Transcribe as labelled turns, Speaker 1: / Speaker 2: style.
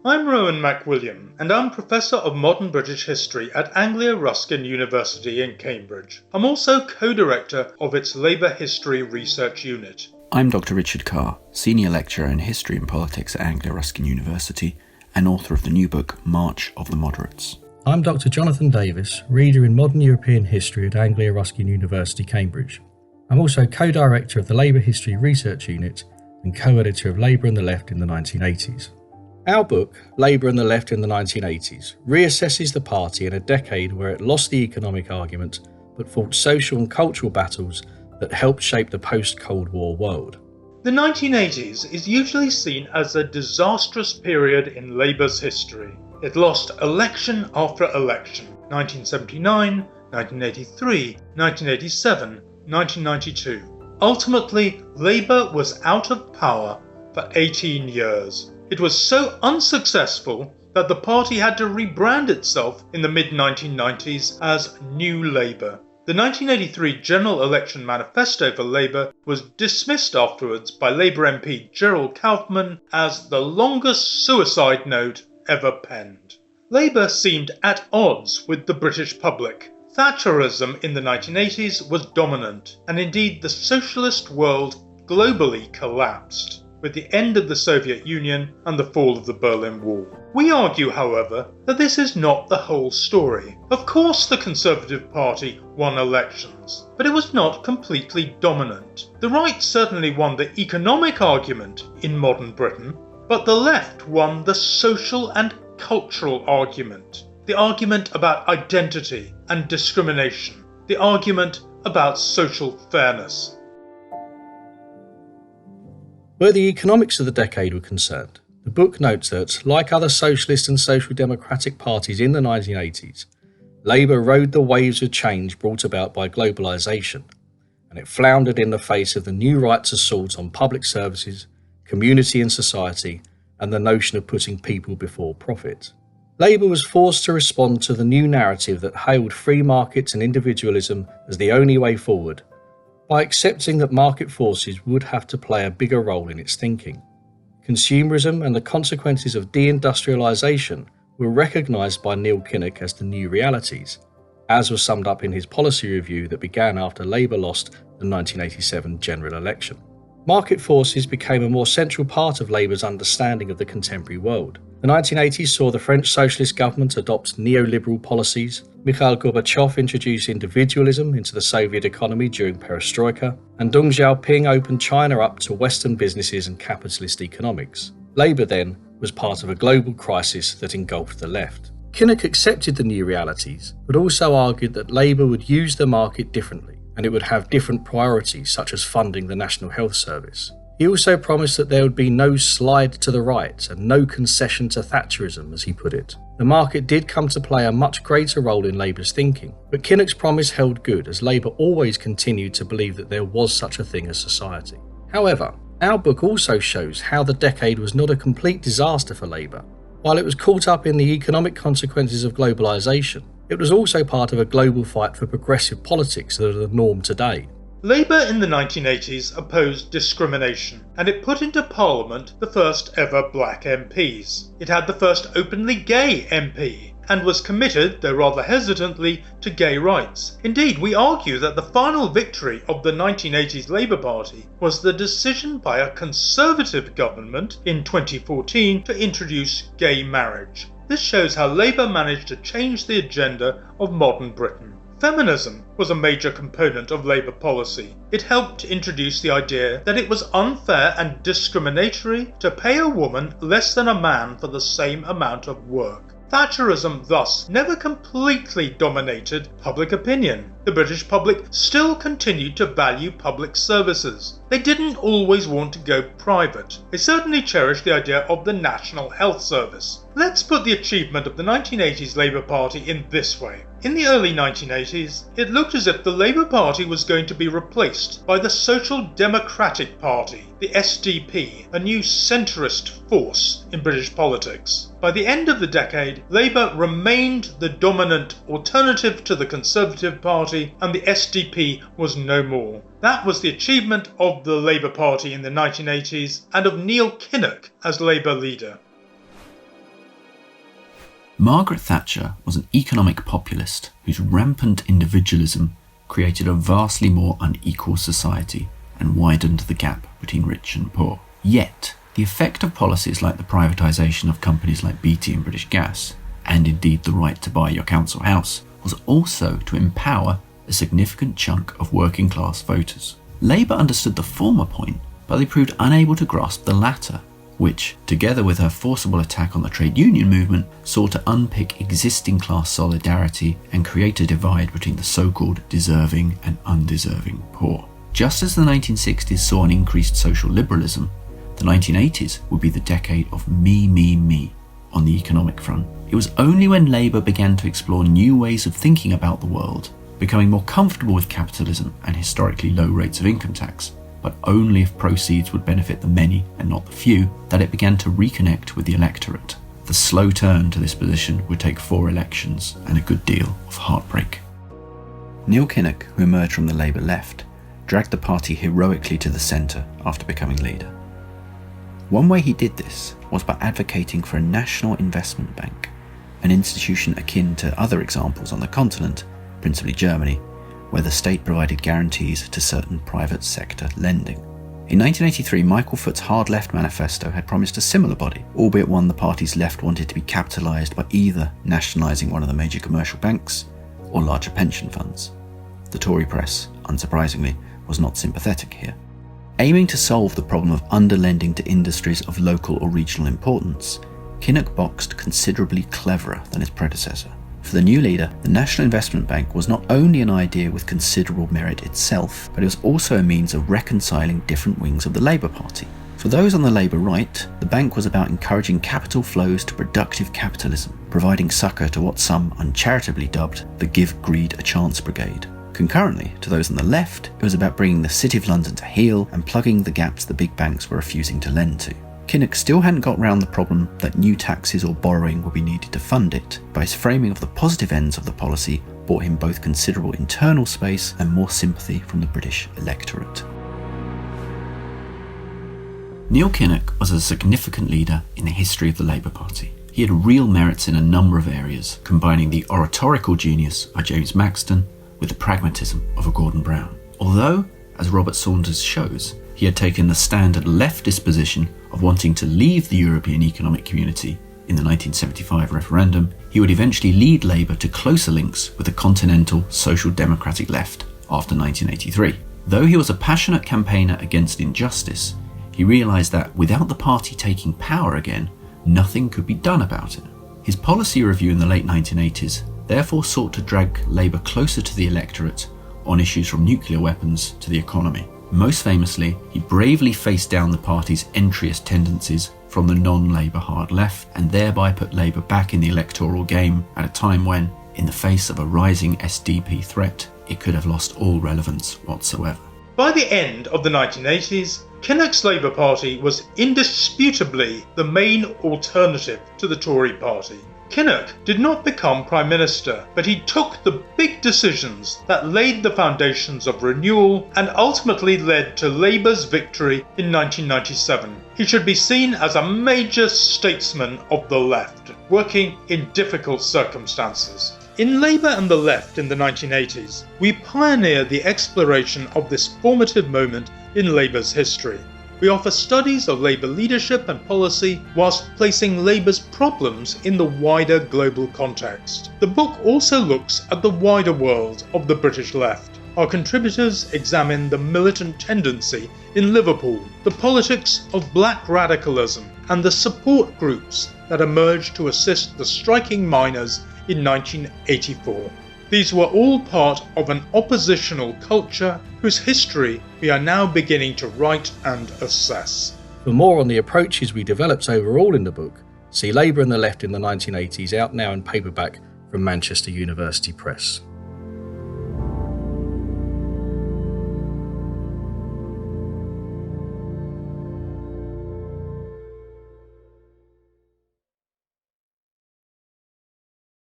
Speaker 1: I'm Rowan McWilliam, and I'm Professor of Modern British History at Anglia Ruskin University in Cambridge. I'm also co-director of its Labour History Research Unit.
Speaker 2: I'm Dr. Richard Carr, Senior Lecturer in History and Politics at Anglia Ruskin University and author of the new book March of the Moderates.
Speaker 3: I'm Dr. Jonathan Davis, Reader in Modern European History at Anglia Ruskin University, Cambridge. I'm also co-director of the Labour History Research Unit and co-editor of Labour and the Left in the 1980s. Our book, Labour and the Left in the 1980s, reassesses the party in a decade where it lost the economic argument but fought social and cultural battles that helped shape the post-Cold War world.
Speaker 1: The 1980s is usually seen as a disastrous period in Labour's history. It lost election after election, 1979, 1983, 1987, 1992. Ultimately, Labour was out of power for 18 years. It was so unsuccessful that the party had to rebrand itself in the mid-1990s as New Labour. The 1983 general election manifesto for Labour was dismissed afterwards by Labour MP Gerald Kaufman as the longest suicide note ever penned. Labour seemed at odds with the British public. Thatcherism in the 1980s was dominant, and indeed the socialist world globally collapsed with the end of the Soviet Union and the fall of the Berlin Wall. We argue, however, that this is not the whole story. Of course the Conservative Party won elections, but it was not completely dominant. The right certainly won the economic argument in modern Britain, but the left won the social and cultural argument, the argument about identity and discrimination, the argument about social fairness.
Speaker 3: Where the economics of the decade were concerned, the book notes that, like other socialist and social democratic parties in the 1980s, Labour rode the waves of change brought about by globalisation, and it floundered in the face of the new right's assault on public services, community and society, and the notion of putting people before profit. Labour was forced to respond to the new narrative that hailed free markets and individualism as the only way forward, by accepting that market forces would have to play a bigger role in its thinking. Consumerism and the consequences of deindustrialisation were recognised by Neil Kinnock as the new realities, as was summed up in his policy review that began after Labour lost the 1987 general election. Market forces became a more central part of Labour's understanding of the contemporary world. The 1980s saw the French socialist government adopt neoliberal policies, Mikhail Gorbachev introduce individualism into the Soviet economy during Perestroika, and Deng Xiaoping opened China up to Western businesses and capitalist economics. Labour then was part of a global crisis that engulfed the left. Kinnock accepted the new realities, but also argued that Labour would use the market differently, and it would have different priorities such as funding the National Health Service. He also promised that there would be no slide to the right and no concession to Thatcherism, as he put it. The market did come to play a much greater role in Labour's thinking, but Kinnock's promise held good as Labour always continued to believe that there was such a thing as society. However, our book also shows how the decade was not a complete disaster for Labour. While it was caught up in the economic consequences of globalisation, it was also part of a global fight for progressive politics that are the norm today.
Speaker 1: Labour in the 1980s opposed discrimination, and it put into Parliament the first ever black MPs. It had the first openly gay MP, and was committed, though rather hesitantly, to gay rights. Indeed, we argue that the final victory of the 1980s Labour Party was the decision by a Conservative government in 2014 to introduce gay marriage. This shows how Labour managed to change the agenda of modern Britain. Feminism was a major component of Labour policy. It helped to introduce the idea that it was unfair and discriminatory to pay a woman less than a man for the same amount of work. Thatcherism thus never completely dominated public opinion. The British public still continued to value public services. They didn't always want to go private. They certainly cherished the idea of the National Health Service. Let's put the achievement of the 1980s Labour Party in this way. In the early 1980s, it looked as if the Labour Party was going to be replaced by the Social Democratic Party, the SDP, a new centrist force in British politics. By the end of the decade, Labour remained the dominant alternative to the Conservative Party, and the SDP was no more. That was the achievement of the Labour Party in the 1980s and of Neil Kinnock as Labour leader.
Speaker 2: Margaret Thatcher was an economic populist whose rampant individualism created a vastly more unequal society and widened the gap between rich and poor. Yet, the effect of policies like the privatisation of companies like BT and British Gas, and indeed the right to buy your council house, was also to empower a significant chunk of working class voters. Labour understood the former point, but they proved unable to grasp the latter, which, together with her forcible attack on the trade union movement, sought to unpick existing class solidarity and create a divide between the so-called deserving and undeserving poor. Just as the 1960s saw an increased social liberalism, the 1980s would be the decade of me on the economic front. It was only when Labour began to explore new ways of thinking about the world, becoming more comfortable with capitalism and historically low rates of income tax, but only if proceeds would benefit the many and not the few, that it began to reconnect with the electorate. The slow turn to this position would take 4 elections and a good deal of heartbreak. Neil Kinnock, who emerged from the Labour left, dragged the party heroically to the centre after becoming leader. One way he did this was by advocating for a national investment bank, an institution akin to other examples on the continent, principally Germany, where the state provided guarantees to certain private sector lending. In 1983, Michael Foot's Hard Left manifesto had promised a similar body, albeit one the party's left wanted to be capitalised by either nationalising one of the major commercial banks or larger pension funds. The Tory press, unsurprisingly, was not sympathetic here. Aiming to solve the problem of underlending to industries of local or regional importance, Kinnock boxed considerably cleverer than his predecessor. For the new leader, the National Investment Bank was not only an idea with considerable merit itself, but it was also a means of reconciling different wings of the Labour Party. For those on the Labour right, the bank was about encouraging capital flows to productive capitalism, providing succour to what some uncharitably dubbed the Give Greed a Chance Brigade. Concurrently, to those on the left, it was about bringing the City of London to heel and plugging the gaps the big banks were refusing to lend to. Kinnock still hadn't got round the problem that new taxes or borrowing would be needed to fund it, but his framing of the positive ends of the policy brought him both considerable internal space and more sympathy from the British electorate. Neil Kinnock was a significant leader in the history of the Labour Party. He had real merits in a number of areas, combining the oratorical genius of James Maxton with the pragmatism of a Gordon Brown. Although, as Robert Saunders shows, he had taken the standard leftist position of wanting to leave the European Economic Community in the 1975 referendum, he would eventually lead Labour to closer links with the continental social democratic left after 1983. Though he was a passionate campaigner against injustice, he realised that without the party taking power again, nothing could be done about it. His policy review in the late 1980s therefore sought to drag Labour closer to the electorate on issues from nuclear weapons to the economy. Most famously, he bravely faced down the party's entryist tendencies from the non-Labour hard left and thereby put Labour back in the electoral game at a time when, in the face of a rising SDP threat, it could have lost all relevance whatsoever.
Speaker 1: By the end of the 1980s, Kinnock's Labour Party was indisputably the main alternative to the Tory party. Kinnock did not become Prime Minister, but he took the big decisions that laid the foundations of renewal and ultimately led to Labour's victory in 1997. He should be seen as a major statesman of the left, working in difficult circumstances. In Labour and the Left in the 1980s, we pioneered the exploration of this formative moment in Labour's history. We offer studies of Labour leadership and policy whilst placing Labour's problems in the wider global context. The book also looks at the wider world of the British left. Our contributors examine the militant tendency in Liverpool, the politics of black radicalism, and the support groups that emerged to assist the striking miners in 1984. These were all part of an oppositional culture whose history we are now beginning to write and assess.
Speaker 3: For more on the approaches we developed overall in the book, see Labour and the Left in the 1980s, out now in paperback from Manchester University Press.